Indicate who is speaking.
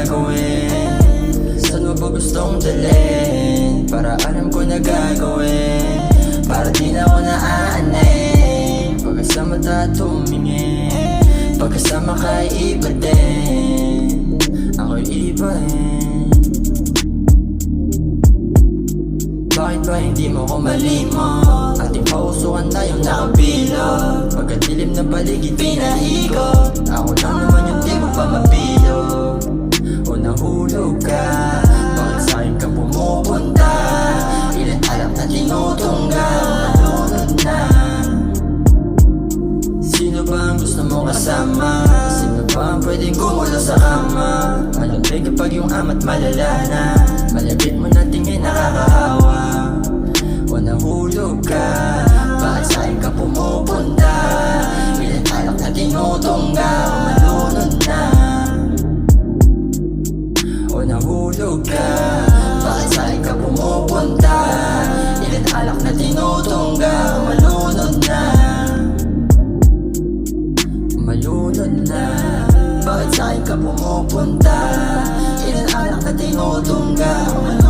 Speaker 1: gagawin? Saan mo ba gustong dalhin? Para alam ko na gagawin, para di na ako naaanay. Pagkasama tayo tumingin, pagkasama ka'y iba din, ako'y iba rin. Bakit ba hindi mo ko malimot? Ating pausukan tayong nakabilog, pagkadilim ng paligid pinahigop. Ako lang naman yung di mo pa mapilog, o nahulog ka. Bakit sa'kin ka pumupunta? Ilan alak na tinutungga, malunod na. Sino ba ang gusto mo kasama? Sino ba ang pwedeng gumulo sa kama? Malamig kapag yung amat malala na, malapit mo na tingin nakakahawa, o nahulog ka. Bakit sa'kin ka pumupunta? Ilan alak na tinutungga, o malunod na. O nahulog ka. Bakit sa'kin ka pumupunta? Ilan alak na tinutungga, o malunod na. Malunod na. Bakit sa'kin ka pumupunta? Ilan alak na tinutungga, o malunod na.